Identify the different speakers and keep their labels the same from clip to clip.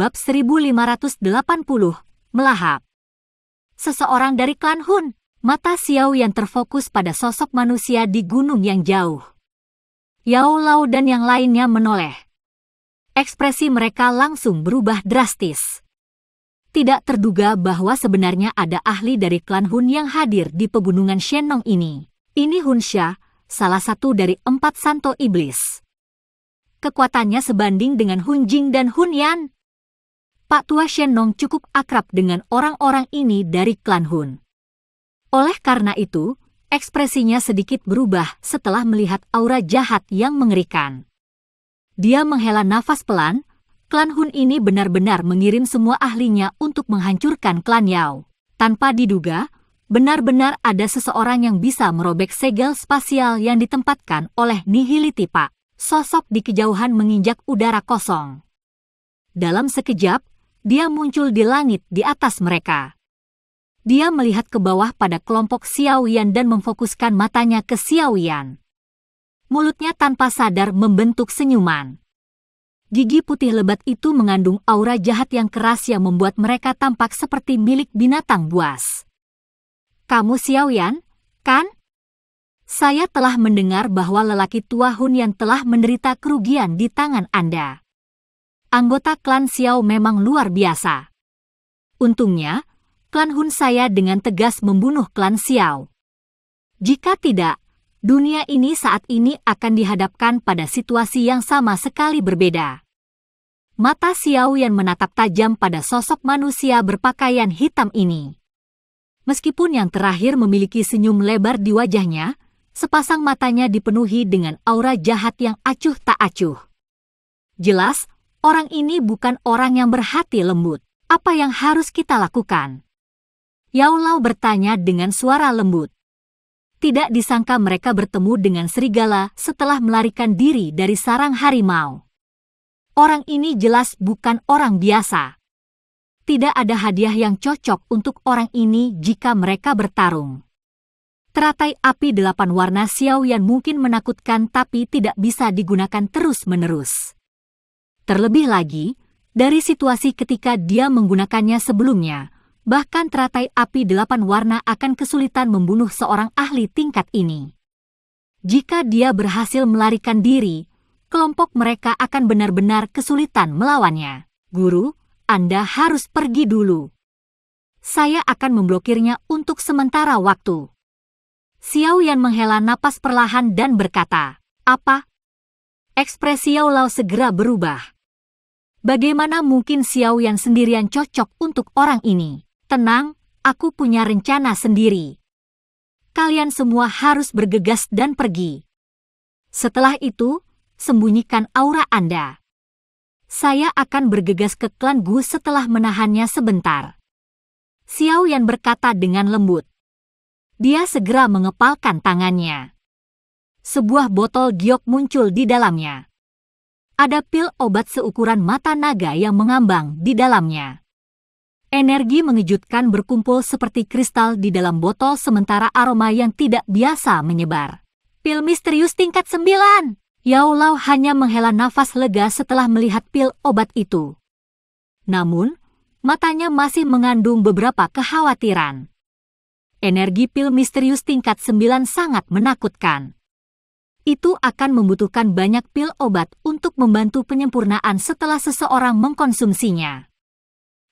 Speaker 1: Bab 1580, Melahap. Seseorang dari klan Hun. Mata Xiao Yan terfokus pada sosok manusia di gunung yang jauh. Yao Lao dan yang lainnya menoleh. Ekspresi mereka langsung berubah drastis. Tidak terduga bahwa sebenarnya ada ahli dari klan Hun yang hadir di pegunungan Shenong ini. Ini Hun Xia, salah satu dari 4 santo iblis. Kekuatannya sebanding dengan Hun Jing dan Hun Yan. Pak Tua Shenong cukup akrab dengan orang-orang ini dari klan Hun. Oleh karena itu, ekspresinya sedikit berubah setelah melihat aura jahat yang mengerikan. Dia menghela nafas pelan. Klan Hun ini benar-benar mengirim semua ahlinya untuk menghancurkan klan Yao. Tanpa diduga, benar-benar ada seseorang yang bisa merobek segel spasial yang ditempatkan oleh Nihility Pak. Sosok di kejauhan menginjak udara kosong. Dalam sekejap, dia muncul di langit di atas mereka. Dia melihat ke bawah pada kelompok Xiao Yan dan memfokuskan matanya ke Xiao Yan. Mulutnya tanpa sadar membentuk senyuman. Gigi putih lebat itu mengandung aura jahat yang keras yang membuat mereka tampak seperti milik binatang buas. "Kamu Xiao Yan, kan? Saya telah mendengar bahwa lelaki tua Hun yang telah menderita kerugian di tangan Anda. Anggota klan Xiao memang luar biasa. Untungnya, klan Hun saya dengan tegas membunuh klan Xiao. Jika tidak, dunia ini saat ini akan dihadapkan pada situasi yang sama sekali berbeda." Mata Xiao Yan menatap tajam pada sosok manusia berpakaian hitam ini. Meskipun yang terakhir memiliki senyum lebar di wajahnya, sepasang matanya dipenuhi dengan aura jahat yang acuh tak acuh. Jelas, orang ini bukan orang yang berhati lembut. Apa yang harus kita lakukan? Yao Lao bertanya dengan suara lembut. Tidak disangka mereka bertemu dengan serigala setelah melarikan diri dari sarang harimau. Orang ini jelas bukan orang biasa. Tidak ada hadiah yang cocok untuk orang ini jika mereka bertarung. Teratai api 8 warna Xiao Yan mungkin menakutkan tapi tidak bisa digunakan terus-menerus. Terlebih lagi, dari situasi ketika dia menggunakannya sebelumnya, bahkan teratai api 8 warna akan kesulitan membunuh seorang ahli tingkat ini. Jika dia berhasil melarikan diri, kelompok mereka akan benar-benar kesulitan melawannya. "Guru, Anda harus pergi dulu. Saya akan memblokirnya untuk sementara waktu." Xiao Yan menghela napas perlahan dan berkata, "Apa?" Ekspresi Yao Lao segera berubah. Bagaimana mungkin Xiao Yan sendirian cocok untuk orang ini? "Tenang, aku punya rencana sendiri. Kalian semua harus bergegas dan pergi. Setelah itu, sembunyikan aura Anda. Saya akan bergegas ke klan Gu setelah menahannya sebentar." Xiao Yan berkata dengan lembut. Dia segera mengepalkan tangannya. Sebuah botol giok muncul di dalamnya. Ada pil obat seukuran mata naga yang mengambang di dalamnya. Energi mengejutkan berkumpul seperti kristal di dalam botol sementara aroma yang tidak biasa menyebar. "Pil misterius tingkat 9. Yao Lao hanya menghela nafas lega setelah melihat pil obat itu. Namun, matanya masih mengandung beberapa kekhawatiran. Energi pil misterius tingkat 9 sangat menakutkan. Itu akan membutuhkan banyak pil obat untuk membantu penyempurnaan setelah seseorang mengkonsumsinya.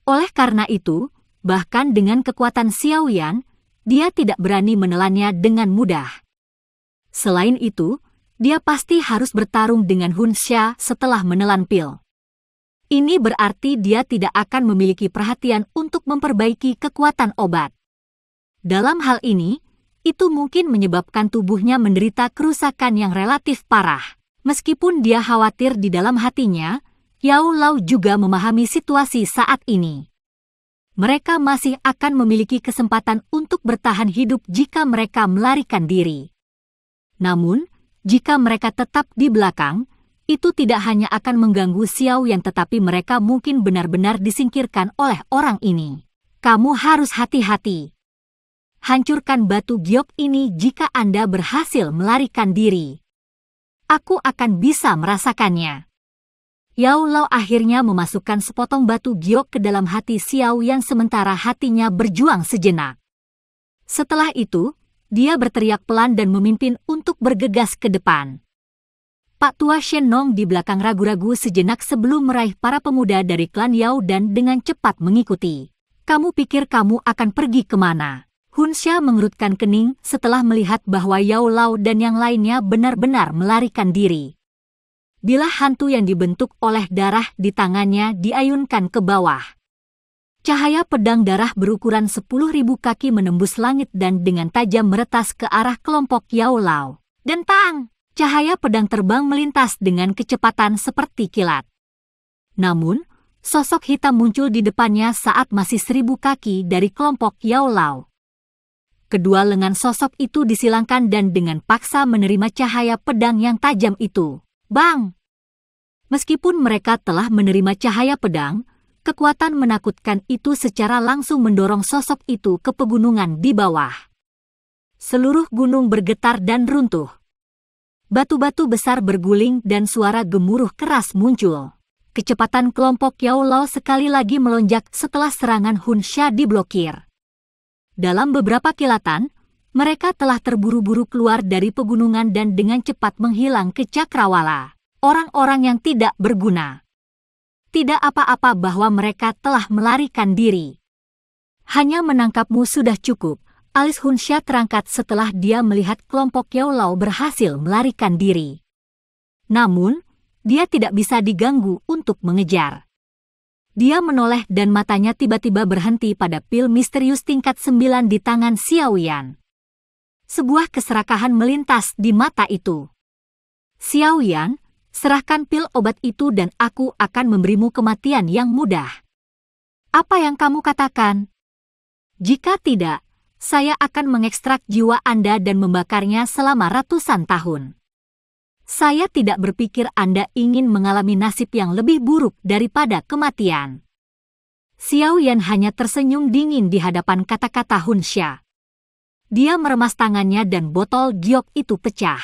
Speaker 1: Oleh karena itu, bahkan dengan kekuatan Xiao Yan, dia tidak berani menelannya dengan mudah. Selain itu, dia pasti harus bertarung dengan Hun Xia setelah menelan pil. Ini berarti dia tidak akan memiliki perhatian untuk memperbaiki kekuatan obat. Dalam hal ini, itu mungkin menyebabkan tubuhnya menderita kerusakan yang relatif parah. Meskipun dia khawatir di dalam hatinya, Yao Lao juga memahami situasi saat ini. Mereka masih akan memiliki kesempatan untuk bertahan hidup jika mereka melarikan diri. Namun, jika mereka tetap di belakang, itu tidak hanya akan mengganggu Xiao Yan tetapi mereka mungkin benar-benar disingkirkan oleh orang ini. "Kamu harus hati-hati. Hancurkan batu giok ini jika Anda berhasil melarikan diri. Aku akan bisa merasakannya." Yao Lao akhirnya memasukkan sepotong batu giok ke dalam hati Xiao Yan sementara hatinya berjuang sejenak. Setelah itu, dia berteriak pelan dan memimpin untuk bergegas ke depan. Pak Tua Shen Nong di belakang ragu-ragu sejenak sebelum meraih para pemuda dari klan Yao dan dengan cepat mengikuti. Kamu pikir kamu akan pergi kemana? Hun Xia mengerutkan kening setelah melihat bahwa Yao Lao dan yang lainnya benar-benar melarikan diri. Bilah hantu yang dibentuk oleh darah di tangannya diayunkan ke bawah. Cahaya pedang darah berukuran 10.000 kaki menembus langit dan dengan tajam meretas ke arah kelompok Yao Lao. Dentang! Cahaya pedang terbang melintas dengan kecepatan seperti kilat. Namun, sosok hitam muncul di depannya saat masih 1.000 kaki dari kelompok Yao Lao. Kedua lengan sosok itu disilangkan dan dengan paksa menerima cahaya pedang yang tajam itu. Bang! Meskipun mereka telah menerima cahaya pedang, kekuatan menakutkan itu secara langsung mendorong sosok itu ke pegunungan di bawah. Seluruh gunung bergetar dan runtuh. Batu-batu besar berguling dan suara gemuruh keras muncul. Kecepatan kelompok Yao Lao sekali lagi melonjak setelah serangan Hun Xia diblokir. Dalam beberapa kilatan, mereka telah terburu-buru keluar dari pegunungan dan dengan cepat menghilang ke cakrawala. Orang-orang yang tidak berguna. Tidak apa-apa bahwa mereka telah melarikan diri. Hanya menangkapmu sudah cukup. Alis Hun Xia terangkat setelah dia melihat kelompok Yao Lao berhasil melarikan diri. Namun, dia tidak bisa diganggu untuk mengejar. Dia menoleh dan matanya tiba-tiba berhenti pada pil misterius tingkat 9 di tangan Xiao Yan. Sebuah keserakahan melintas di mata itu. Xiao Yan, serahkan pil obat itu dan aku akan memberimu kematian yang mudah. Apa yang kamu katakan? Jika tidak, saya akan mengekstrak jiwa Anda dan membakarnya selama ratusan tahun. Saya tidak berpikir Anda ingin mengalami nasib yang lebih buruk daripada kematian. Xiao Yan hanya tersenyum dingin di hadapan kata-kata Hun Xia. Dia meremas tangannya dan botol giok itu pecah.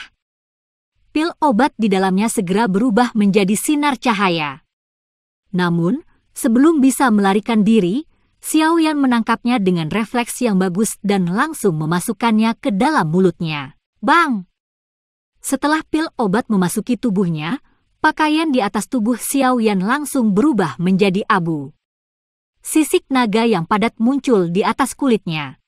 Speaker 1: Pil obat di dalamnya segera berubah menjadi sinar cahaya. Namun, sebelum bisa melarikan diri, Xiao Yan menangkapnya dengan refleks yang bagus dan langsung memasukkannya ke dalam mulutnya. Bang! Setelah pil obat memasuki tubuhnya, pakaian di atas tubuh Xiao Yan langsung berubah menjadi abu. Sisik naga yang padat muncul di atas kulitnya.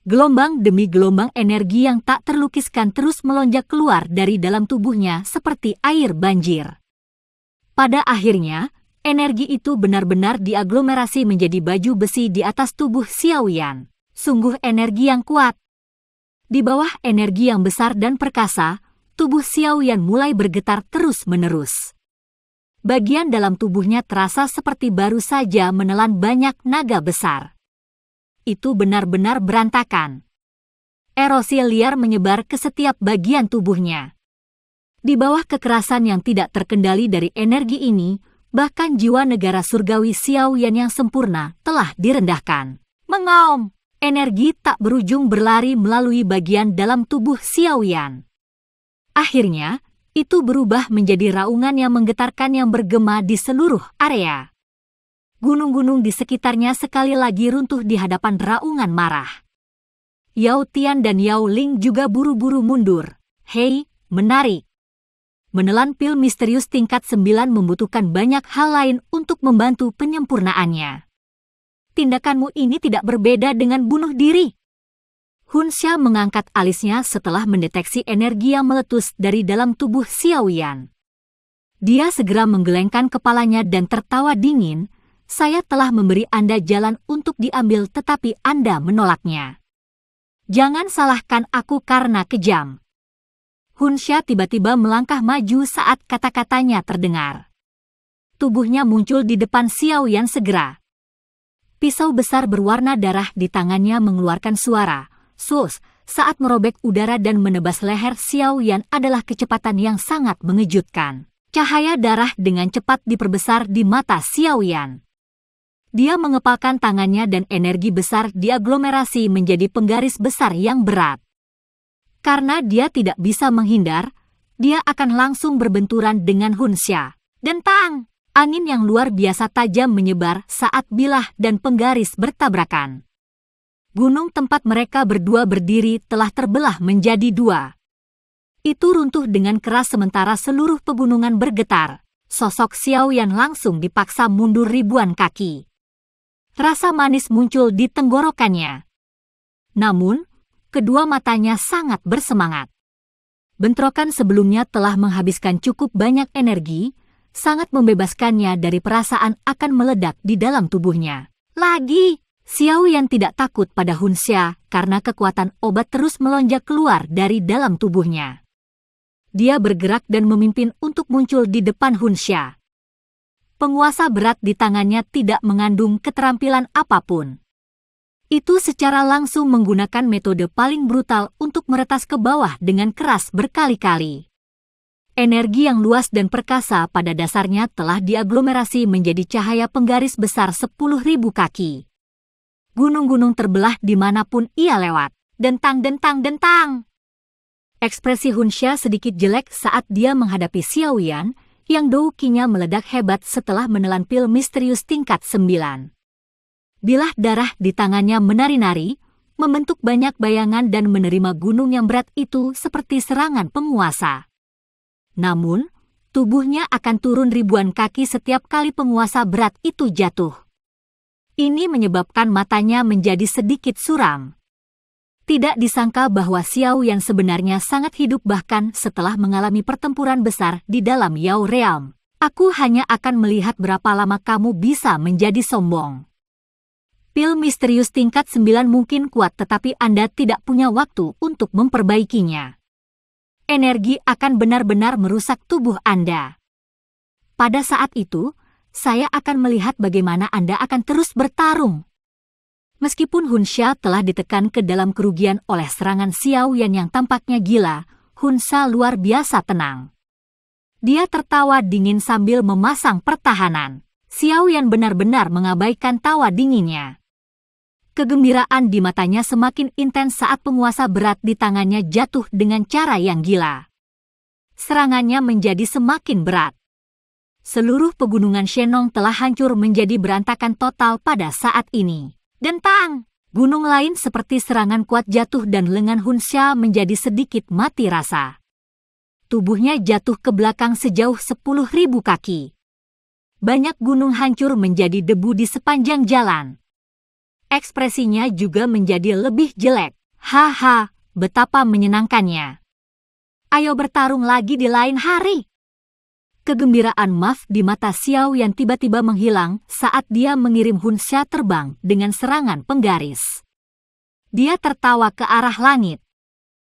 Speaker 1: Gelombang demi gelombang energi yang tak terlukiskan terus melonjak keluar dari dalam tubuhnya seperti air banjir. Pada akhirnya, energi itu benar-benar diaglomerasi menjadi baju besi di atas tubuh Xiao Yan. Sungguh energi yang kuat. Di bawah energi yang besar dan perkasa, tubuh Xiao Yan mulai bergetar terus-menerus. Bagian dalam tubuhnya terasa seperti baru saja menelan banyak naga besar. Itu benar-benar berantakan. Erosi liar menyebar ke setiap bagian tubuhnya. Di bawah kekerasan yang tidak terkendali dari energi ini, bahkan jiwa negara surgawi Xiao Yan yang sempurna telah direndahkan. Mengaum! Energi tak berujung berlari melalui bagian dalam tubuh Xiao Yan. Akhirnya, itu berubah menjadi raungan yang menggetarkan yang bergema di seluruh area. Gunung-gunung di sekitarnya sekali lagi runtuh di hadapan raungan marah. Yao Tian dan Yao Ling juga buru-buru mundur. Hei, menarik. Menelan pil misterius tingkat 9 membutuhkan banyak hal lain untuk membantu penyempurnaannya. Tindakanmu ini tidak berbeda dengan bunuh diri. Hun Xia mengangkat alisnya setelah mendeteksi energi yang meletus dari dalam tubuh Xiao Yan. Dia segera menggelengkan kepalanya dan tertawa dingin. Saya telah memberi Anda jalan untuk diambil tetapi Anda menolaknya. Jangan salahkan aku karena kejam. Hun Xia tiba-tiba melangkah maju saat kata-katanya terdengar. Tubuhnya muncul di depan Xiao Yan segera. Pisau besar berwarna darah di tangannya mengeluarkan suara sus saat merobek udara dan menebas leher Xiao Yan adalah kecepatan yang sangat mengejutkan. Cahaya darah dengan cepat diperbesar di mata Xiao Yan. Dia mengepalkan tangannya dan energi besar diaglomerasi menjadi penggaris besar yang berat. Karena dia tidak bisa menghindar, dia akan langsung berbenturan dengan Hun Xia. Dentang! Angin yang luar biasa tajam menyebar saat bilah dan penggaris bertabrakan. Gunung tempat mereka berdua berdiri telah terbelah menjadi dua. Itu runtuh dengan keras sementara seluruh pegunungan bergetar. Sosok Xiaoyan langsung dipaksa mundur ribuan kaki. Rasa manis muncul di tenggorokannya. Namun, kedua matanya sangat bersemangat. Bentrokan sebelumnya telah menghabiskan cukup banyak energi, sangat membebaskannya dari perasaan akan meledak di dalam tubuhnya. Lagi, Xiaoyan tidak takut pada Hun Xia karena kekuatan obat terus melonjak keluar dari dalam tubuhnya. Dia bergerak dan memimpin untuk muncul di depan Hun Xia. Penguasa berat di tangannya tidak mengandung keterampilan apapun. Itu secara langsung menggunakan metode paling brutal untuk meretas ke bawah dengan keras berkali-kali. Energi yang luas dan perkasa pada dasarnya telah diaglomerasi menjadi cahaya penggaris besar 10.000 kaki. Gunung-gunung terbelah dimanapun ia lewat. Dentang, dentang, dentang! Ekspresi Hun Xia sedikit jelek saat dia menghadapi Xiaoyan, yang doukinya meledak hebat setelah menelan pil misterius tingkat 9. Bilah darah di tangannya menari-nari, membentuk banyak bayangan dan menerima gunung yang berat itu seperti serangan penguasa. Namun, tubuhnya akan turun ribuan kaki setiap kali penguasa berat itu jatuh. Ini menyebabkan matanya menjadi sedikit suram. Tidak disangka bahwa Xiaoyan sebenarnya sangat hidup bahkan setelah mengalami pertempuran besar di dalam Yao Realm. Aku hanya akan melihat berapa lama kamu bisa menjadi sombong. Pil misterius tingkat 9 mungkin kuat tetapi Anda tidak punya waktu untuk memperbaikinya. Energi akan benar-benar merusak tubuh Anda. Pada saat itu, saya akan melihat bagaimana Anda akan terus bertarung. Meskipun Hun Xia telah ditekan ke dalam kerugian oleh serangan Xiaoyan yang tampaknya gila, Hun Xia luar biasa tenang. Dia tertawa dingin sambil memasang pertahanan. Xiaoyan benar-benar mengabaikan tawa dinginnya. Kegembiraan di matanya semakin intens saat penguasa berat di tangannya jatuh dengan cara yang gila. Serangannya menjadi semakin berat. Seluruh pegunungan Shenong telah hancur menjadi berantakan total pada saat ini. Dentang! Gunung lain seperti serangan kuat jatuh dan lengan Hun Xia menjadi sedikit mati rasa. Tubuhnya jatuh ke belakang sejauh 10.000 kaki. Banyak gunung hancur menjadi debu di sepanjang jalan. Ekspresinya juga menjadi lebih jelek. Haha, betapa menyenangkannya. Ayo bertarung lagi di lain hari. Kegembiraan Maf di mata Xiaoyan tiba-tiba menghilang saat dia mengirim Hun Xia terbang dengan serangan penggaris. Dia tertawa ke arah langit.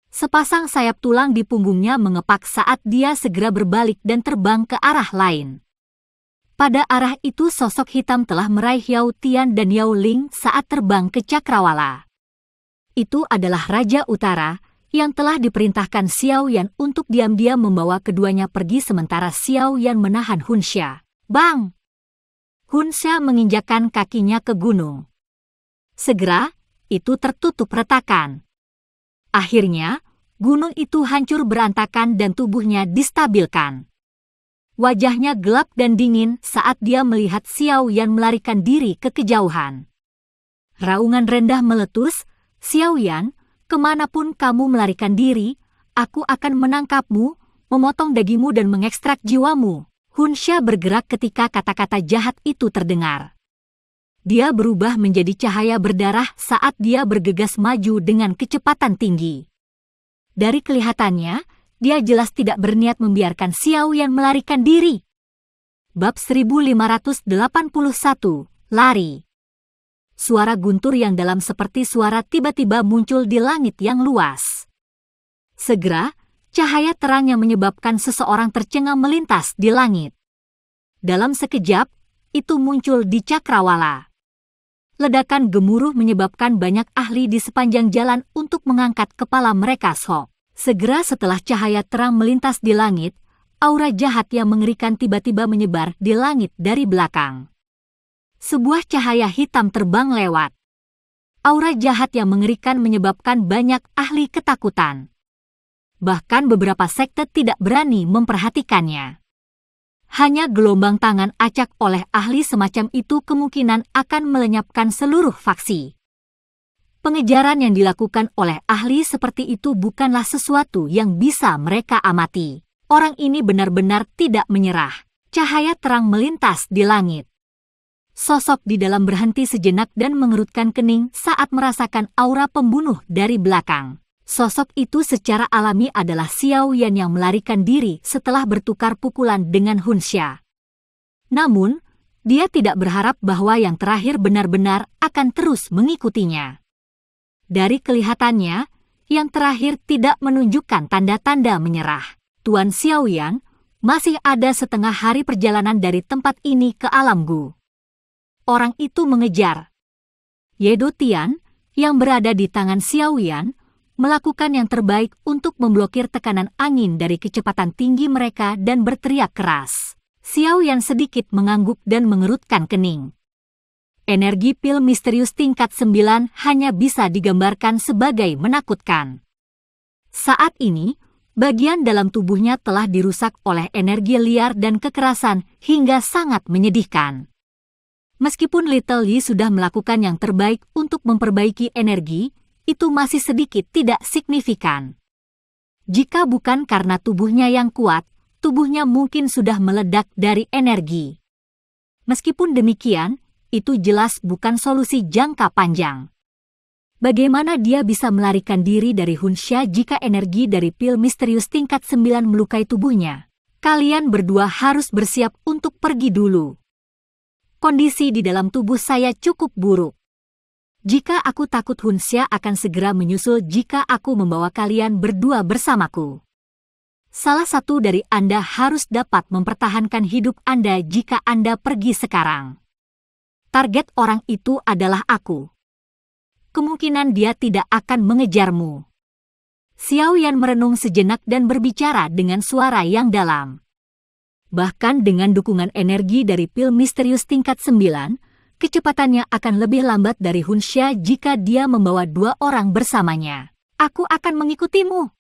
Speaker 1: Sepasang sayap tulang di punggungnya mengepak saat dia segera berbalik dan terbang ke arah lain. Pada arah itu sosok hitam telah meraih Yao Tian dan Yao Ling saat terbang ke Cakrawala. Itu adalah Raja Utara yang telah diperintahkan Xiaoyan untuk diam-diam membawa keduanya pergi sementara Xiaoyan menahan Hun Xia. Bang! Hun Xia menginjakkan kakinya ke gunung. Segera, itu tertutup retakan. Akhirnya, gunung itu hancur berantakan dan tubuhnya distabilkan. Wajahnya gelap dan dingin saat dia melihat Xiaoyan melarikan diri ke kejauhan. Raungan rendah meletus, Xiaoyan, kemanapun kamu melarikan diri, aku akan menangkapmu, memotong dagingmu dan mengekstrak jiwamu. Hun Xia bergerak ketika kata-kata jahat itu terdengar. Dia berubah menjadi cahaya berdarah saat dia bergegas maju dengan kecepatan tinggi. Dari kelihatannya, dia jelas tidak berniat membiarkan Xiaoyan melarikan diri. Bab 1581, Lari. Suara guntur yang dalam seperti suara tiba-tiba muncul di langit yang luas. Segera, cahaya terang yang menyebabkan seseorang tercengang melintas di langit. Dalam sekejap, itu muncul di Cakrawala. Ledakan gemuruh menyebabkan banyak ahli di sepanjang jalan untuk mengangkat kepala mereka sok. Segera setelah cahaya terang melintas di langit, aura jahat yang mengerikan tiba-tiba menyebar di langit dari belakang. Sebuah cahaya hitam terbang lewat. Aura jahat yang mengerikan menyebabkan banyak ahli ketakutan. Bahkan beberapa sekte tidak berani memperhatikannya. Hanya gelombang tangan acak oleh ahli semacam itu kemungkinan akan melenyapkan seluruh faksi. Pengejaran yang dilakukan oleh ahli seperti itu bukanlah sesuatu yang bisa mereka amati. Orang ini benar-benar tidak menyerah. Cahaya terang melintas di langit. Sosok di dalam berhenti sejenak dan mengerutkan kening saat merasakan aura pembunuh dari belakang. Sosok itu secara alami adalah Xiao Yan yang melarikan diri setelah bertukar pukulan dengan Hun Xia. Namun, dia tidak berharap bahwa yang terakhir benar-benar akan terus mengikutinya. Dari kelihatannya, yang terakhir tidak menunjukkan tanda-tanda menyerah. Tuan Xiao Yan, masih ada setengah hari perjalanan dari tempat ini ke alam Gu. Orang itu mengejar. Yedo Tian, yang berada di tangan Xiao Yan, melakukan yang terbaik untuk memblokir tekanan angin dari kecepatan tinggi mereka dan berteriak keras. Xiao Yan sedikit mengangguk dan mengerutkan kening. Energi pil misterius tingkat 9 hanya bisa digambarkan sebagai menakutkan. Saat ini, bagian dalam tubuhnya telah dirusak oleh energi liar dan kekerasan hingga sangat menyedihkan. Meskipun Little Yi sudah melakukan yang terbaik untuk memperbaiki energi, itu masih sedikit tidak signifikan. Jika bukan karena tubuhnya yang kuat, tubuhnya mungkin sudah meledak dari energi. Meskipun demikian, itu jelas bukan solusi jangka panjang. Bagaimana dia bisa melarikan diri dari Hun Xia jika energi dari pil misterius tingkat 9 melukai tubuhnya? Kalian berdua harus bersiap untuk pergi dulu. Kondisi di dalam tubuh saya cukup buruk. Jika aku takut Hun Xia akan segera menyusul jika aku membawa kalian berdua bersamaku. Salah satu dari Anda harus dapat mempertahankan hidup Anda jika Anda pergi sekarang. Target orang itu adalah aku. Kemungkinan dia tidak akan mengejarmu. Xiao Yan merenung sejenak dan berbicara dengan suara yang dalam. Bahkan dengan dukungan energi dari pil misterius tingkat 9, kecepatannya akan lebih lambat dari Hun Xia jika dia membawa 2 orang bersamanya. Aku akan mengikutimu.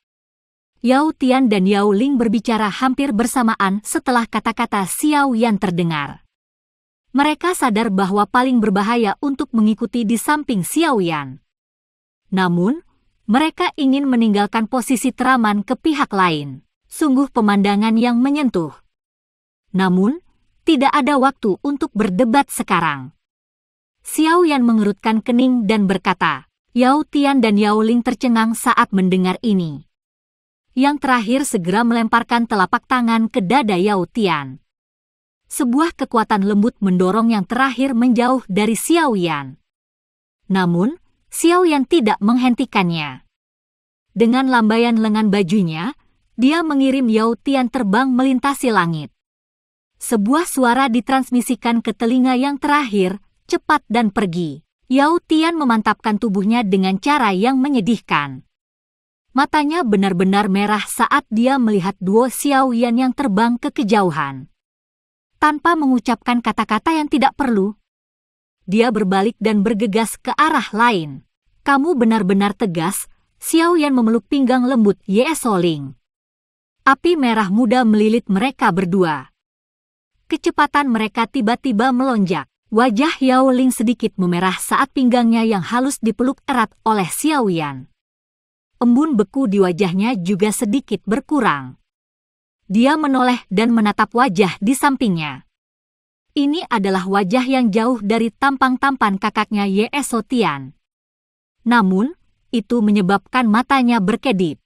Speaker 1: Yao Tian dan Yao Ling berbicara hampir bersamaan setelah kata-kata Xiao Yan terdengar. Mereka sadar bahwa paling berbahaya untuk mengikuti di samping Xiao Yan. Namun, mereka ingin meninggalkan posisi teraman ke pihak lain. Sungguh pemandangan yang menyentuh. Namun, tidak ada waktu untuk berdebat sekarang. Xiao Yan mengerutkan kening dan berkata, Yao Tian dan Yao Ling tercengang saat mendengar ini. Yang terakhir segera melemparkan telapak tangan ke dada Yao Tian. Sebuah kekuatan lembut mendorong yang terakhir menjauh dari Xiao Yan. Namun, Xiao Yan tidak menghentikannya. Dengan lambaian lengan bajunya, dia mengirim Yao Tian terbang melintasi langit. Sebuah suara ditransmisikan ke telinga yang terakhir, cepat dan pergi. Yao Tian memantapkan tubuhnya dengan cara yang menyedihkan. Matanya benar-benar merah saat dia melihat duo Xiao Yan yang terbang ke kejauhan. Tanpa mengucapkan kata-kata yang tidak perlu, dia berbalik dan bergegas ke arah lain. Kamu benar-benar tegas, Xiao Yan memeluk pinggang lembut Ye Soling. Api merah muda melilit mereka berdua. Kecepatan mereka tiba-tiba melonjak. Wajah Yao Ling sedikit memerah saat pinggangnya yang halus dipeluk erat oleh Xiao Yan. Embun beku di wajahnya juga sedikit berkurang. Dia menoleh dan menatap wajah di sampingnya. Ini adalah wajah yang jauh dari tampang-tampan kakaknya Ye Tian. Namun, itu menyebabkan matanya berkedip.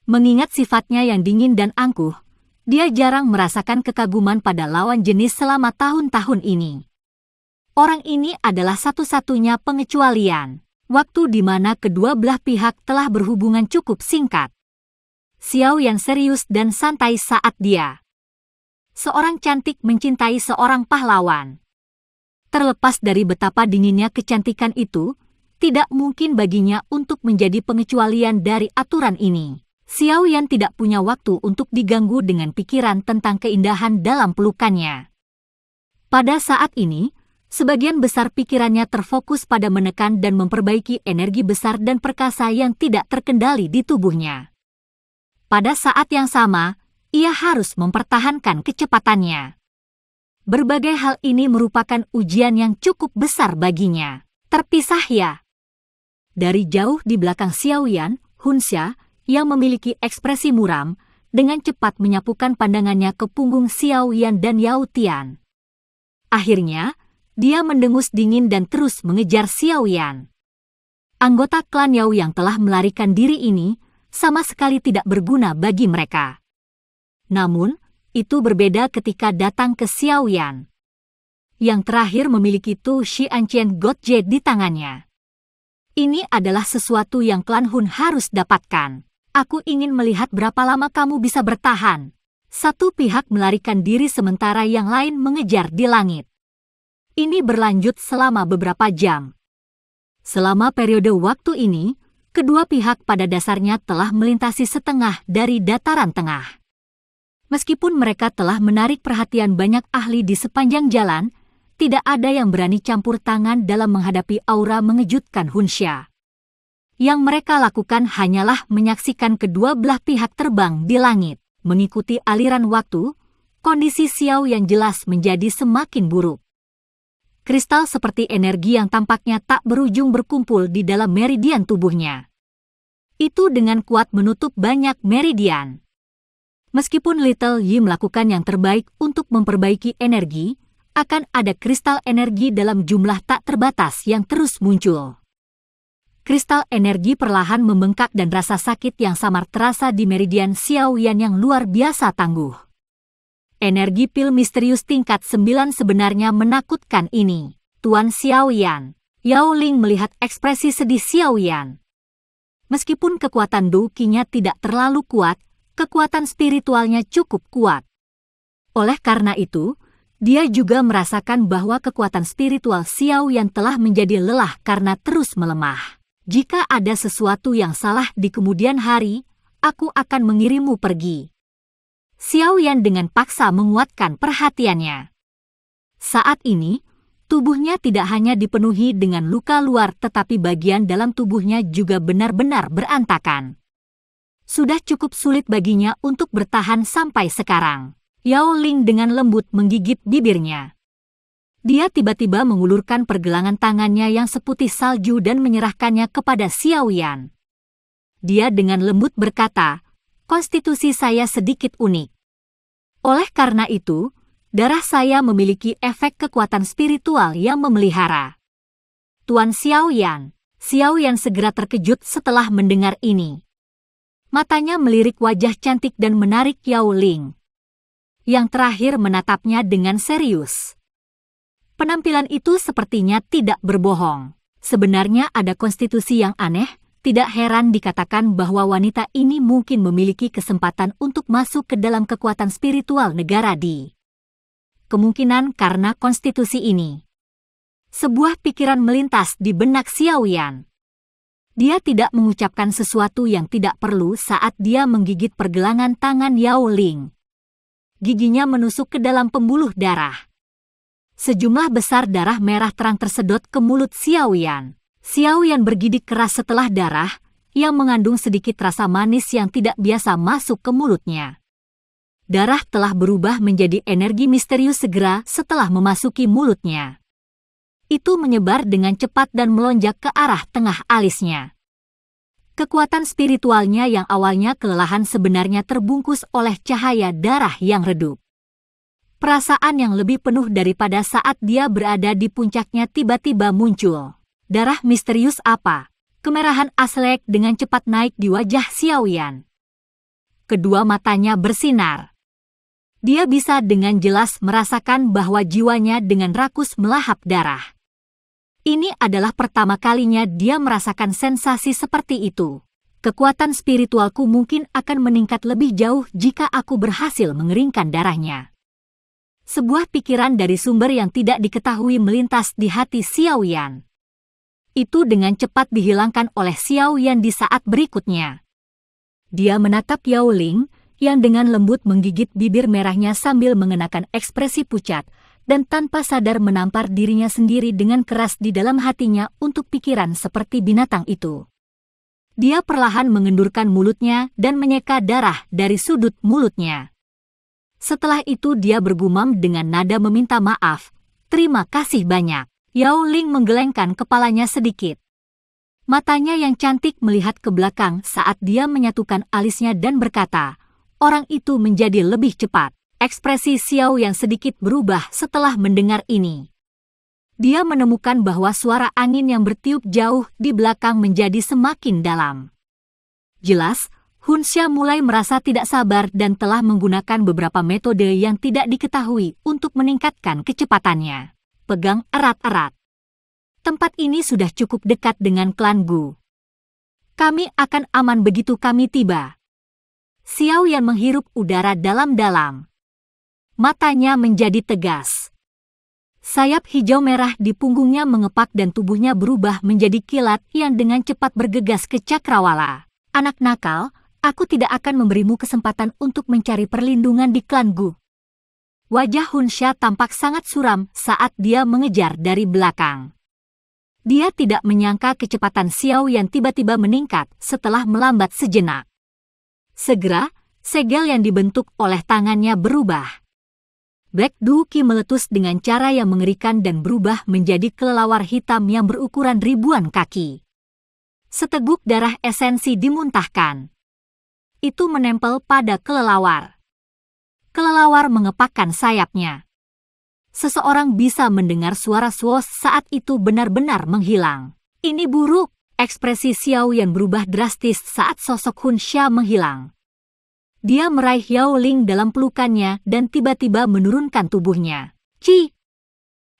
Speaker 1: Mengingat sifatnya yang dingin dan angkuh, dia jarang merasakan kekaguman pada lawan jenis selama tahun-tahun ini. Orang ini adalah satu-satunya pengecualian, waktu di mana kedua belah pihak telah berhubungan cukup singkat. Xiao Yan serius dan santai saat dia. Seorang cantik mencintai seorang pahlawan. Terlepas dari betapa dinginnya kecantikan itu, tidak mungkin baginya untuk menjadi pengecualian dari aturan ini. Xiao Yan tidak punya waktu untuk diganggu dengan pikiran tentang keindahan dalam pelukannya. Pada saat ini, sebagian besar pikirannya terfokus pada menekan dan memperbaiki energi besar dan perkasa yang tidak terkendali di tubuhnya. Pada saat yang sama, ia harus mempertahankan kecepatannya. Berbagai hal ini merupakan ujian yang cukup besar baginya. Terpisah ya. Dari jauh di belakang Xiaoyan, Hunxia, yang memiliki ekspresi muram, dengan cepat menyapukan pandangannya ke punggung Xiaoyan dan Yao Tian. Akhirnya, dia mendengus dingin dan terus mengejar Xiaoyan. Anggota klan Yao yang telah melarikan diri ini sama sekali tidak berguna bagi mereka. Namun, itu berbeda ketika datang ke Xiaoyan. Yang terakhir memiliki Tu Xianqian Gotje di tangannya. Ini adalah sesuatu yang klan Hun harus dapatkan. Aku ingin melihat berapa lama kamu bisa bertahan. Satu pihak melarikan diri sementara yang lain mengejar di langit. Ini berlanjut selama beberapa jam. Selama periode waktu ini, kedua pihak pada dasarnya telah melintasi setengah dari dataran tengah. Meskipun mereka telah menarik perhatian banyak ahli di sepanjang jalan, tidak ada yang berani campur tangan dalam menghadapi aura mengejutkan Hunxia. Yang mereka lakukan hanyalah menyaksikan kedua belah pihak terbang di langit. Mengikuti aliran waktu, kondisi Xiao yang jelas menjadi semakin buruk. Kristal seperti energi yang tampaknya tak berujung berkumpul di dalam meridian tubuhnya. Itu dengan kuat menutup banyak meridian. Meskipun Little Yi melakukan yang terbaik untuk memperbaiki energi, akan ada kristal energi dalam jumlah tak terbatas yang terus muncul. Kristal energi perlahan membengkak dan rasa sakit yang samar terasa di meridian Xiaoyan yang luar biasa tangguh. Energi pil misterius tingkat 9 sebenarnya menakutkan ini. Tuan Xiaoyan, Yao Ling melihat ekspresi sedih Xiaoyan. Meskipun kekuatan Douqinya tidak terlalu kuat, kekuatan spiritualnya cukup kuat. Oleh karena itu, dia juga merasakan bahwa kekuatan spiritual Xiaoyan telah menjadi lelah karena terus melemah. Jika ada sesuatu yang salah di kemudian hari, aku akan mengirimmu pergi. Xiaoyan dengan paksa menguatkan perhatiannya. Saat ini, tubuhnya tidak hanya dipenuhi dengan luka luar tetapi bagian dalam tubuhnya juga benar-benar berantakan. Sudah cukup sulit baginya untuk bertahan sampai sekarang. Yao Ling dengan lembut menggigit bibirnya. Dia tiba-tiba mengulurkan pergelangan tangannya yang seputih salju dan menyerahkannya kepada Xiaoyan. Dia dengan lembut berkata, konstitusi saya sedikit unik. Oleh karena itu, darah saya memiliki efek kekuatan spiritual yang memelihara. Tuan Xiaoyan, Xiaoyan segera terkejut setelah mendengar ini. Matanya melirik wajah cantik dan menarik Yao Ling. Yang terakhir menatapnya dengan serius. Penampilan itu sepertinya tidak berbohong. Sebenarnya ada konstitusi yang aneh, tidak heran dikatakan bahwa wanita ini mungkin memiliki kesempatan untuk masuk ke dalam kekuatan spiritual negara di. Kemungkinan karena konstitusi ini. Sebuah pikiran melintas di benak Xiaoyan. Dia tidak mengucapkan sesuatu yang tidak perlu saat dia menggigit pergelangan tangan Yao Ling. Giginya menusuk ke dalam pembuluh darah. Sejumlah besar darah merah terang tersedot ke mulut Xiaoyan. Xiaoyan bergidik keras setelah darah, yang mengandung sedikit rasa manis yang tidak biasa masuk ke mulutnya. Darah telah berubah menjadi energi misterius segera setelah memasuki mulutnya. Itu menyebar dengan cepat dan melonjak ke arah tengah alisnya. Kekuatan spiritualnya yang awalnya kelelahan sebenarnya terbungkus oleh cahaya darah yang redup. Perasaan yang lebih penuh daripada saat dia berada di puncaknya tiba-tiba muncul. Darah misterius apa? Kemerahan aslek dengan cepat naik di wajah Xiaoyan. Kedua matanya bersinar. Dia bisa dengan jelas merasakan bahwa jiwanya dengan rakus melahap darah. Ini adalah pertama kalinya dia merasakan sensasi seperti itu. Kekuatan spiritualku mungkin akan meningkat lebih jauh jika aku berhasil mengeringkan darahnya. Sebuah pikiran dari sumber yang tidak diketahui melintas di hati Xiaoyan. Itu dengan cepat dihilangkan oleh Xiaoyan di saat berikutnya. Dia menatap Yao Ling, yang dengan lembut menggigit bibir merahnya sambil mengenakan ekspresi pucat, dan tanpa sadar menampar dirinya sendiri dengan keras di dalam hatinya untuk pikiran seperti binatang itu. Dia perlahan mengendurkan mulutnya dan menyeka darah dari sudut mulutnya. Setelah itu dia bergumam dengan nada meminta maaf. Terima kasih banyak. Yao Ling menggelengkan kepalanya sedikit. Matanya yang cantik melihat ke belakang saat dia menyatukan alisnya dan berkata, orang itu menjadi lebih cepat. Ekspresi Xiao yang sedikit berubah setelah mendengar ini. Dia menemukan bahwa suara angin yang bertiup jauh di belakang menjadi semakin dalam. Jelas, Hunxia mulai merasa tidak sabar dan telah menggunakan beberapa metode yang tidak diketahui untuk meningkatkan kecepatannya. Pegang erat-erat. Tempat ini sudah cukup dekat dengan klan Gu. Kami akan aman begitu kami tiba. Xiao Yan menghirup udara dalam-dalam. Matanya menjadi tegas. Sayap hijau merah di punggungnya mengepak dan tubuhnya berubah menjadi kilat yang dengan cepat bergegas ke cakrawala. Anak nakal, aku tidak akan memberimu kesempatan untuk mencari perlindungan di klan Gu. Wajah Hunxia tampak sangat suram saat dia mengejar dari belakang. Dia tidak menyangka kecepatan Xiao yang tiba-tiba meningkat setelah melambat sejenak. Segera, segel yang dibentuk oleh tangannya berubah. Black Duki meletus dengan cara yang mengerikan dan berubah menjadi kelelawar hitam yang berukuran ribuan kaki. Seteguk darah esensi dimuntahkan. Itu menempel pada kelelawar. Kelelawar mengepakkan sayapnya. Seseorang bisa mendengar suara suos saat itu benar-benar menghilang. Ini buruk. Ekspresi Xiao Yan berubah drastis saat sosok Hunxia menghilang. Dia meraih Yao Ling dalam pelukannya dan tiba-tiba menurunkan tubuhnya. Ci!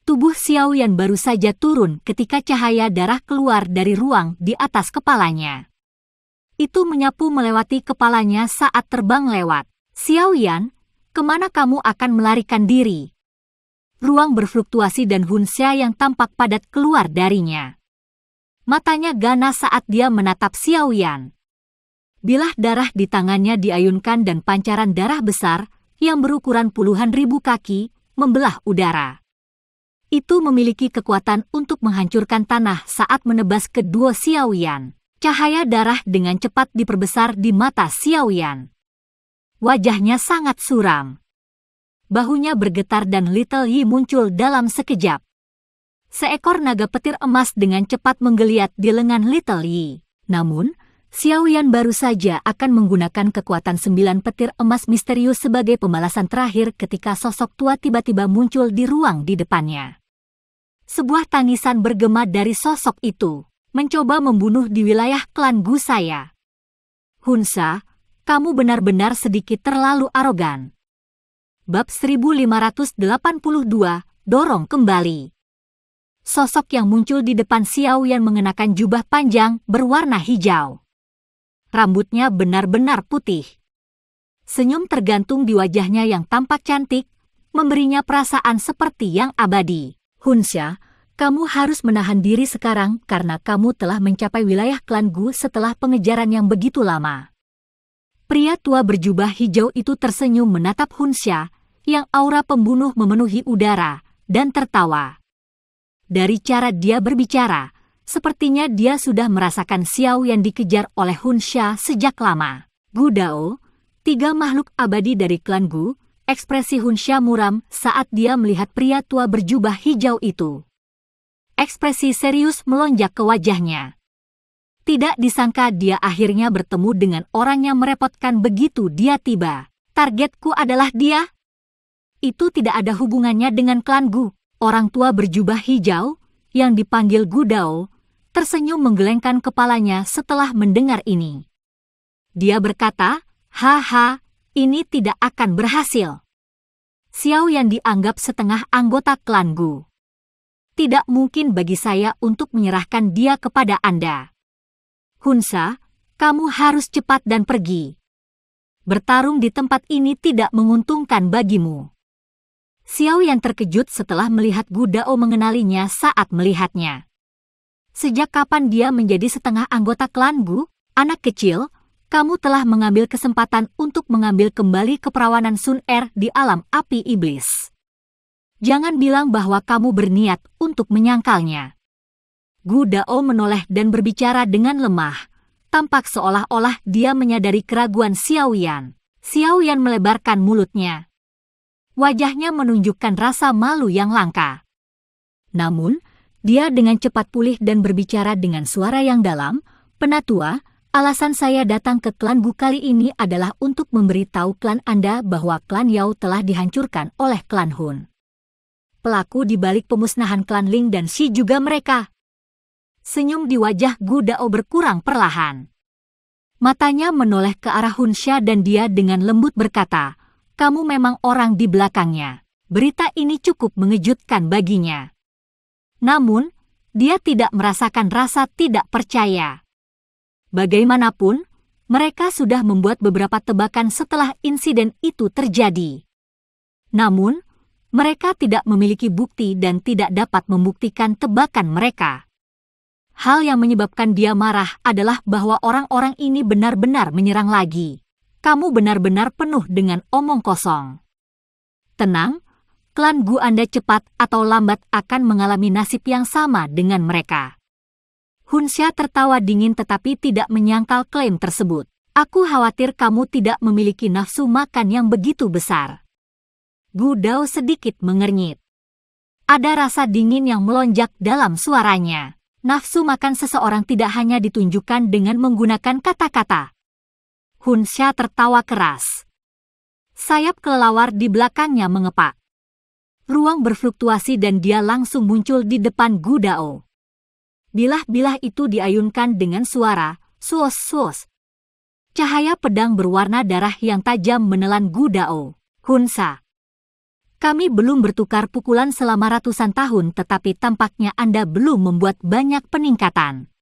Speaker 1: Tubuh Xiao Yan baru saja turun ketika cahaya darah keluar dari ruang di atas kepalanya. Itu menyapu melewati kepalanya saat terbang lewat. Xiao Yan, kemana kamu akan melarikan diri? Ruang berfluktuasi dan Hunxia yang tampak padat keluar darinya. Matanya ganas saat dia menatap Xiao Yan. Bilah darah di tangannya diayunkan dan pancaran darah besar, yang berukuran puluhan ribu kaki, membelah udara. Itu memiliki kekuatan untuk menghancurkan tanah saat menebas kedua Xiao Yan. Cahaya darah dengan cepat diperbesar di mata Xiao Yan. Wajahnya sangat suram. Bahunya bergetar dan Little Yi muncul dalam sekejap. Seekor naga petir emas dengan cepat menggeliat di lengan Little Yi. Namun, Xiao Yan baru saja akan menggunakan kekuatan 9 petir emas misterius sebagai pembalasan terakhir ketika sosok tua tiba-tiba muncul di ruang di depannya. Sebuah tangisan bergema dari sosok itu, mencoba membunuh di wilayah klan Gu saya. Hunsa, kamu benar-benar sedikit terlalu arogan. Bab 1582, dorong kembali. Sosok yang muncul di depan Xiao Yan mengenakan jubah panjang berwarna hijau. Rambutnya benar-benar putih. Senyum tergantung di wajahnya yang tampak cantik, memberinya perasaan seperti yang abadi. Hunxia, kamu harus menahan diri sekarang karena kamu telah mencapai wilayah klan Gu setelah pengejaran yang begitu lama. Pria tua berjubah hijau itu tersenyum menatap Hunxia, yang aura pembunuh memenuhi udara, dan tertawa. Dari cara dia berbicara, sepertinya dia sudah merasakan Xiao yang dikejar oleh Hunxia sejak lama. Gu Dao, 3 makhluk abadi dari klan Gu, ekspresi Hunxia muram saat dia melihat pria tua berjubah hijau itu. Ekspresi serius melonjak ke wajahnya. Tidak disangka dia akhirnya bertemu dengan orang yang merepotkan begitu dia tiba. Targetku adalah dia. Itu tidak ada hubungannya dengan klan Gu. Orang tua berjubah hijau, yang dipanggil Gu Dao, tersenyum menggelengkan kepalanya setelah mendengar ini. Dia berkata, haha, ini tidak akan berhasil. Xiao yang dianggap setengah anggota klan Gu. Tidak mungkin bagi saya untuk menyerahkan dia kepada Anda. Hunsa, kamu harus cepat dan pergi. Bertarung di tempat ini tidak menguntungkan bagimu. Xiao yang terkejut setelah melihat Gu Dao mengenalinya saat melihatnya. Sejak kapan dia menjadi setengah anggota klan Gu? Anak kecil, kamu telah mengambil kesempatan untuk mengambil kembali keperawanan Sun Er di alam api iblis. Jangan bilang bahwa kamu berniat untuk menyangkalnya. Gu Dao menoleh dan berbicara dengan lemah, tampak seolah-olah dia menyadari keraguan Xiao Yan. Xiao Yan melebarkan mulutnya. Wajahnya menunjukkan rasa malu yang langka. Namun, dia dengan cepat pulih dan berbicara dengan suara yang dalam, "Penatua, alasan saya datang ke klan Gu kali ini adalah untuk memberitahu klan Anda bahwa klan Yao telah dihancurkan oleh klan Hun. Pelaku di balik pemusnahan klan Ling dan Shi juga mereka." Senyum di wajah Gu Dao berkurang perlahan. Matanya menoleh ke arah Hun Xia dan dia dengan lembut berkata, "Kamu memang orang di belakangnya." Berita ini cukup mengejutkan baginya. Namun, dia tidak merasakan rasa tidak percaya. Bagaimanapun, mereka sudah membuat beberapa tebakan setelah insiden itu terjadi. Namun, mereka tidak memiliki bukti dan tidak dapat membuktikan tebakan mereka. Hal yang menyebabkan dia marah adalah bahwa orang-orang ini benar-benar menyerang lagi. Kamu benar-benar penuh dengan omong kosong. Tenang, klan Gu Anda cepat atau lambat akan mengalami nasib yang sama dengan mereka. Hun Xia tertawa dingin tetapi tidak menyangkal klaim tersebut. Aku khawatir kamu tidak memiliki nafsu makan yang begitu besar. Gu Dao sedikit mengernyit. Ada rasa dingin yang melonjak dalam suaranya. Nafsu makan seseorang tidak hanya ditunjukkan dengan menggunakan kata-kata. Hun Xia tertawa keras. Sayap kelelawar di belakangnya mengepak. Ruang berfluktuasi dan dia langsung muncul di depan Gu Dao. Bilah-bilah itu diayunkan dengan suara suos-suos. Cahaya pedang berwarna darah yang tajam menelan Gu Dao. Hun Xia, kami belum bertukar pukulan selama ratusan tahun tetapi tampaknya Anda belum membuat banyak peningkatan.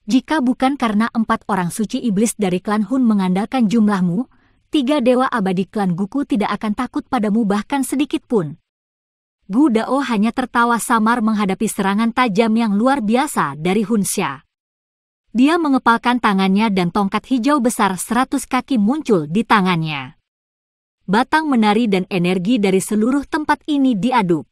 Speaker 1: Jika bukan karena 4 orang suci iblis dari klan Hun mengandalkan jumlahmu, 3 dewa abadi klan Guku tidak akan takut padamu bahkan sedikit pun. Gu Dao hanya tertawa samar menghadapi serangan tajam yang luar biasa dari Hun Xia. Dia mengepalkan tangannya dan tongkat hijau besar 100 kaki muncul di tangannya. Batang menari dan energi dari seluruh tempat ini diaduk.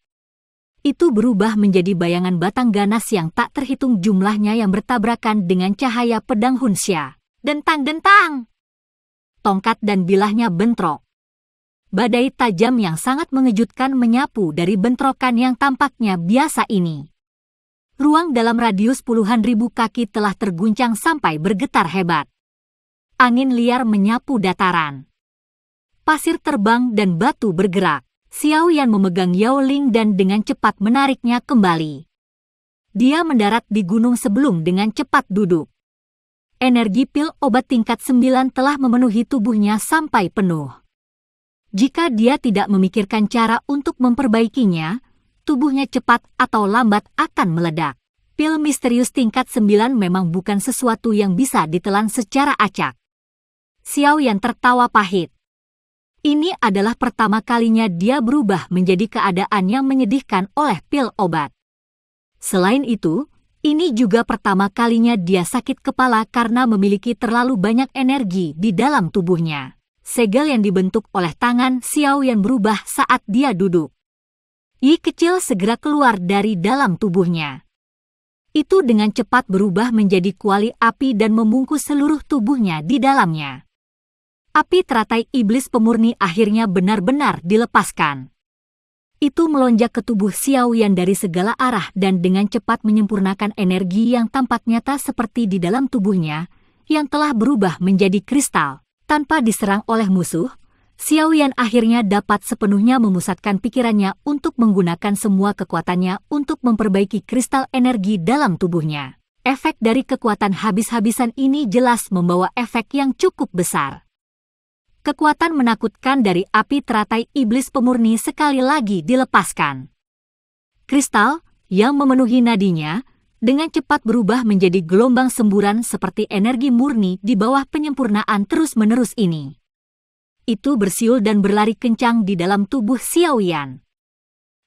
Speaker 1: Itu berubah menjadi bayangan batang ganas yang tak terhitung jumlahnya yang bertabrakan dengan cahaya pedang Hun Xia. Dentang-dentang! Tongkat dan bilahnya bentrok. Badai tajam yang sangat mengejutkan menyapu dari bentrokan yang tampaknya biasa ini. Ruang dalam radius puluhan ribu kaki telah terguncang sampai bergetar hebat. Angin liar menyapu dataran. Pasir terbang dan batu bergerak. Xiao Yan memegang Yao Ling dan dengan cepat menariknya kembali. Dia mendarat di gunung sebelum dengan cepat duduk. Energi pil obat tingkat 9 telah memenuhi tubuhnya sampai penuh. Jika dia tidak memikirkan cara untuk memperbaikinya, tubuhnya cepat atau lambat akan meledak. Pil misterius tingkat 9 memang bukan sesuatu yang bisa ditelan secara acak. Xiao Yan tertawa pahit. Ini adalah pertama kalinya dia berubah menjadi keadaan yang menyedihkan oleh pil obat. Selain itu, ini juga pertama kalinya dia sakit kepala karena memiliki terlalu banyak energi di dalam tubuhnya. Segel yang dibentuk oleh tangan Xiao Yan berubah saat dia duduk. Yi kecil segera keluar dari dalam tubuhnya. Itu dengan cepat berubah menjadi kuali api dan membungkus seluruh tubuhnya di dalamnya. Api teratai iblis pemurni akhirnya benar-benar dilepaskan. Itu melonjak ke tubuh Xiao Yan dari segala arah dan dengan cepat menyempurnakan energi yang tampak nyata seperti di dalam tubuhnya, yang telah berubah menjadi kristal. Tanpa diserang oleh musuh, Xiao Yan akhirnya dapat sepenuhnya memusatkan pikirannya untuk menggunakan semua kekuatannya untuk memperbaiki kristal energi dalam tubuhnya. Efek dari kekuatan habis-habisan ini jelas membawa efek yang cukup besar. Kekuatan menakutkan dari api teratai iblis pemurni sekali lagi dilepaskan. Kristal yang memenuhi nadinya dengan cepat berubah menjadi gelombang semburan seperti energi murni di bawah penyempurnaan terus-menerus ini. Itu bersiul dan berlari kencang di dalam tubuh Xiao Yan.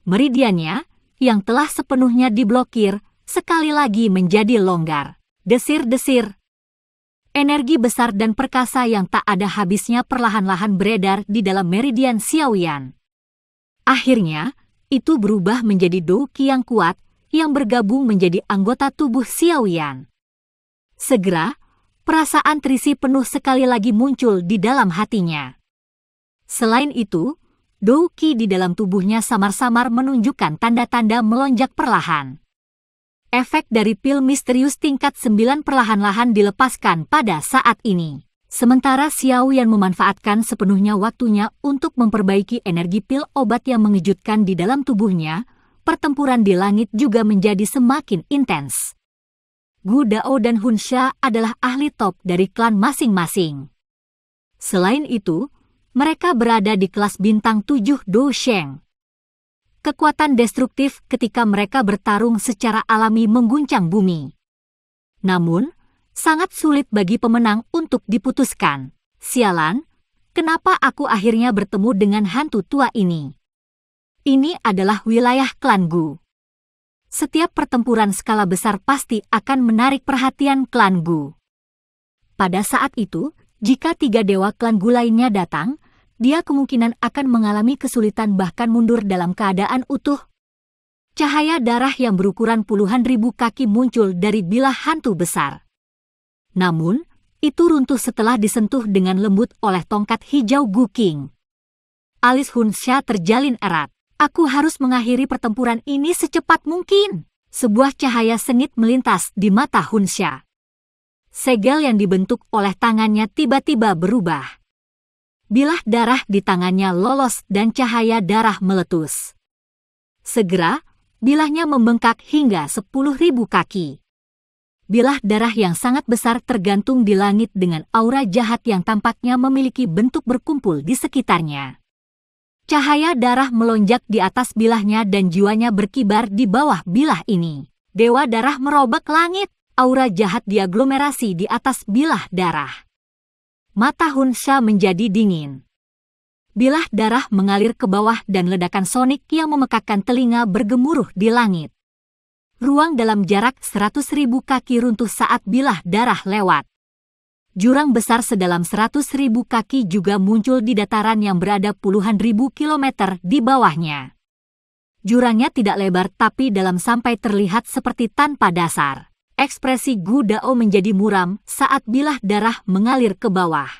Speaker 1: Meridiannya, yang telah sepenuhnya diblokir, sekali lagi menjadi longgar. Desir-desir. Energi besar dan perkasa yang tak ada habisnya perlahan-lahan beredar di dalam meridian Xiao Yan. Akhirnya, itu berubah menjadi dou qi yang kuat, yang bergabung menjadi anggota tubuh Xiao Yan. Segera, perasaan terisi penuh sekali lagi muncul di dalam hatinya. Selain itu, Dou Qi di dalam tubuhnya samar-samar menunjukkan tanda-tanda melonjak perlahan. Efek dari pil misterius tingkat 9 perlahan-lahan dilepaskan pada saat ini. Sementara Xiao Yan memanfaatkan sepenuhnya waktunya untuk memperbaiki energi pil obat yang mengejutkan di dalam tubuhnya, pertempuran di langit juga menjadi semakin intens. Gu Dao dan Hun Xia adalah ahli top dari klan masing-masing. Selain itu, mereka berada di kelas bintang 7 Do Sheng. Kekuatan destruktif ketika mereka bertarung secara alami mengguncang bumi. Namun, sangat sulit bagi pemenang untuk diputuskan. Sialan, kenapa aku akhirnya bertemu dengan hantu tua ini? Ini adalah wilayah klan Gu. Setiap pertempuran skala besar pasti akan menarik perhatian klan Gu. Pada saat itu, jika 3 dewa klan Gu lainnya datang, dia kemungkinan akan mengalami kesulitan bahkan mundur dalam keadaan utuh. Cahaya darah yang berukuran puluhan ribu kaki muncul dari bilah hantu besar. Namun, itu runtuh setelah disentuh dengan lembut oleh tongkat hijau Gu King. Alis Hun Xia terjalin erat. Aku harus mengakhiri pertempuran ini secepat mungkin. Sebuah cahaya sengit melintas di mata Hun Xia. Segel yang dibentuk oleh tangannya tiba-tiba berubah. Bilah darah di tangannya lolos dan cahaya darah meletus. Segera, bilahnya membengkak hingga 10.000 kaki. Bilah darah yang sangat besar tergantung di langit dengan aura jahat yang tampaknya memiliki bentuk berkumpul di sekitarnya. Cahaya darah melonjak di atas bilahnya dan jiwanya berkibar di bawah bilah ini. Dewa darah merobek langit. Aura jahat diaglomerasi di atas bilah darah. Mata Hun Xia menjadi dingin. Bilah darah mengalir ke bawah dan ledakan sonik yang memekakkan telinga bergemuruh di langit. Ruang dalam jarak 100.000 kaki runtuh saat bilah darah lewat. Jurang besar sedalam 100.000 kaki juga muncul di dataran yang berada puluhan ribu kilometer di bawahnya. Jurangnya tidak lebar tapi dalam sampai terlihat seperti tanpa dasar. Ekspresi Gu Dao menjadi muram saat bilah darah mengalir ke bawah.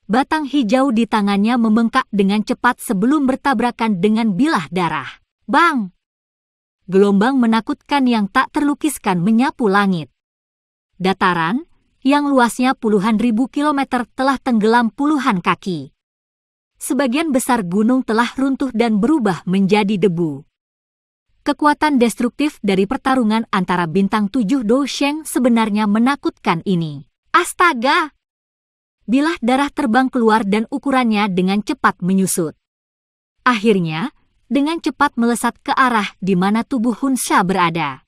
Speaker 1: Batang hijau di tangannya membengkak dengan cepat sebelum bertabrakan dengan bilah darah. Bang! Gelombang menakutkan yang tak terlukiskan menyapu langit. Dataran, yang luasnya puluhan ribu kilometer telah tenggelam puluhan kaki. Sebagian besar gunung telah runtuh dan berubah menjadi debu. Kekuatan destruktif dari pertarungan antara bintang 7 Do Sheng sebenarnya menakutkan ini. Astaga! Bilah darah terbang keluar dan ukurannya dengan cepat menyusut. Akhirnya, dengan cepat melesat ke arah di mana tubuh Hun Xia berada.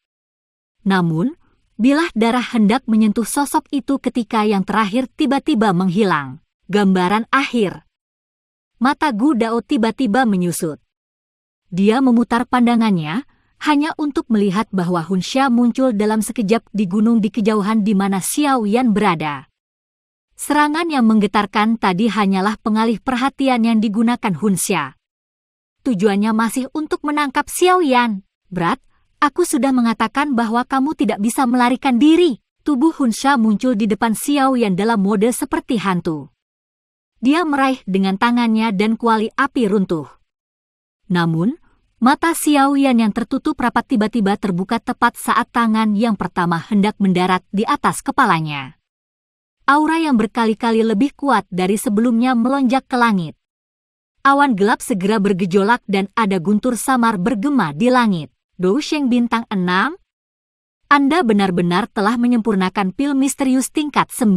Speaker 1: Namun, bilah darah hendak menyentuh sosok itu ketika yang terakhir tiba-tiba menghilang. Gambaran akhir. Mata Gu Dao tiba-tiba menyusut. Dia memutar pandangannya, hanya untuk melihat bahwa Hun Xia muncul dalam sekejap di gunung di kejauhan di mana Xiao Yan berada. Serangan yang menggetarkan tadi hanyalah pengalih perhatian yang digunakan Hun Xia. Tujuannya masih untuk menangkap Xiao Yan. Brat, aku sudah mengatakan bahwa kamu tidak bisa melarikan diri. Tubuh Hun Xia muncul di depan Xiao Yan dalam mode seperti hantu. Dia meraih dengan tangannya dan kuali api runtuh. Namun, mata Xiao Yan yang tertutup rapat tiba-tiba terbuka tepat saat tangan yang pertama hendak mendarat di atas kepalanya. Aura yang berkali-kali lebih kuat dari sebelumnya melonjak ke langit. Awan gelap segera bergejolak dan ada guntur samar bergema di langit. Do Sheng bintang 6? Anda benar-benar telah menyempurnakan pil misterius tingkat 9.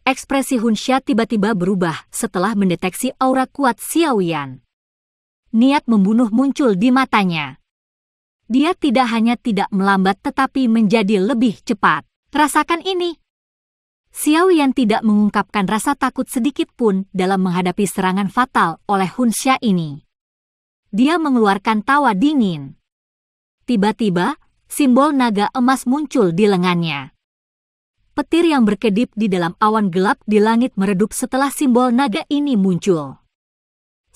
Speaker 1: Ekspresi Hun Xia tiba-tiba berubah setelah mendeteksi aura kuat Xiao Yan. Niat membunuh muncul di matanya. Dia tidak hanya tidak melambat tetapi menjadi lebih cepat. Rasakan ini. Xiao Yan tidak mengungkapkan rasa takut sedikit pun dalam menghadapi serangan fatal oleh Hun Xia ini. Dia mengeluarkan tawa dingin. Tiba-tiba, simbol naga emas muncul di lengannya. Petir yang berkedip di dalam awan gelap di langit meredup setelah simbol naga ini muncul.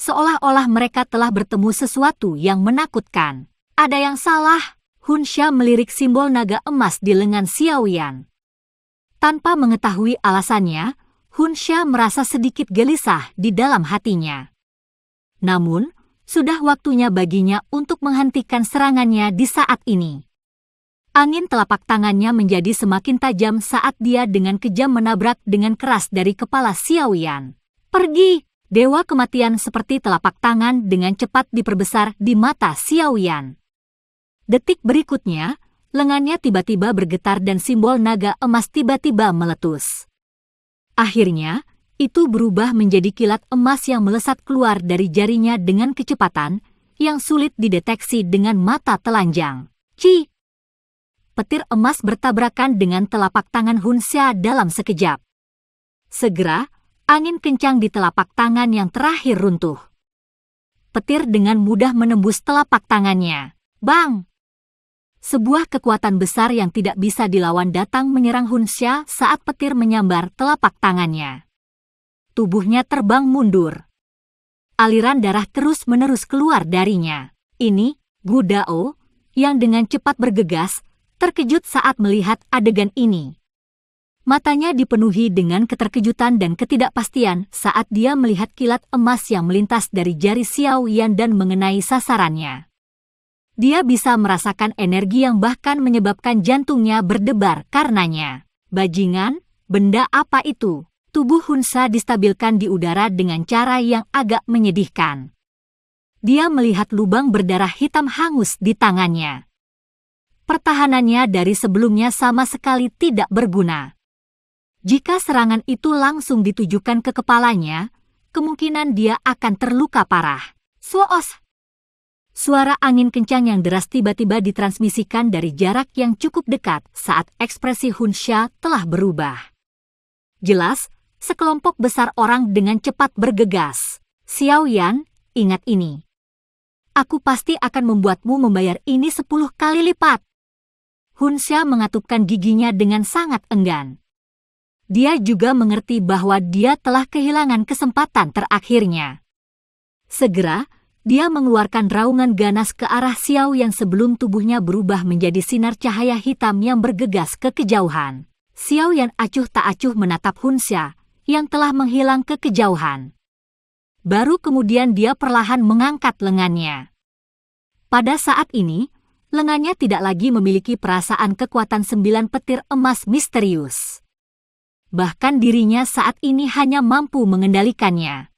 Speaker 1: Seolah-olah mereka telah bertemu sesuatu yang menakutkan. Ada yang salah. Hun Xia melirik simbol naga emas di lengan Xiao Yan. Tanpa mengetahui alasannya, Hun Xia merasa sedikit gelisah di dalam hatinya. Namun, sudah waktunya baginya untuk menghentikan serangannya di saat ini. Angin telapak tangannya menjadi semakin tajam saat dia dengan kejam menabrak dengan keras dari kepala Xiao Yan. Pergi! Dewa kematian seperti telapak tangan dengan cepat diperbesar di mata Xiao Yan. Detik berikutnya, lengannya tiba-tiba bergetar dan simbol naga emas tiba-tiba meletus. Akhirnya, itu berubah menjadi kilat emas yang melesat keluar dari jarinya dengan kecepatan yang sulit dideteksi dengan mata telanjang. Ci! Petir emas bertabrakan dengan telapak tangan Hun Xia dalam sekejap. Segera, angin kencang di telapak tangan yang terakhir runtuh. Petir dengan mudah menembus telapak tangannya. Bang! Sebuah kekuatan besar yang tidak bisa dilawan datang menyerang Hun Xia saat petir menyambar telapak tangannya. Tubuhnya terbang mundur. Aliran darah terus-menerus keluar darinya. Ini, Gu Dao, yang dengan cepat bergegas, terkejut saat melihat adegan ini. Matanya dipenuhi dengan keterkejutan dan ketidakpastian saat dia melihat kilat emas yang melintas dari jari Xiao Yan dan mengenai sasarannya. Dia bisa merasakan energi yang bahkan menyebabkan jantungnya berdebar karenanya. Bajingan, benda apa itu? Tubuh Hun Xia distabilkan di udara dengan cara yang agak menyedihkan. Dia melihat lubang berdarah hitam hangus di tangannya. Pertahanannya dari sebelumnya sama sekali tidak berguna. Jika serangan itu langsung ditujukan ke kepalanya, kemungkinan dia akan terluka parah. Suos! Suara angin kencang yang deras tiba-tiba ditransmisikan dari jarak yang cukup dekat saat ekspresi Hun Xia telah berubah. Jelas, sekelompok besar orang dengan cepat bergegas. Xiao Yan, ingat ini. Aku pasti akan membuatmu membayar ini 10 kali lipat. Hun Xia mengatupkan giginya dengan sangat enggan. Dia juga mengerti bahwa dia telah kehilangan kesempatan terakhirnya. Segera, dia mengeluarkan raungan ganas ke arah Xiao yang sebelum tubuhnya berubah menjadi sinar cahaya hitam yang bergegas ke kejauhan. Xiao yang acuh tak acuh menatap Hun Xia yang telah menghilang ke kejauhan. Baru kemudian dia perlahan mengangkat lengannya. Pada saat ini, lengannya tidak lagi memiliki perasaan kekuatan 9 petir emas misterius. Bahkan dirinya saat ini hanya mampu mengendalikannya.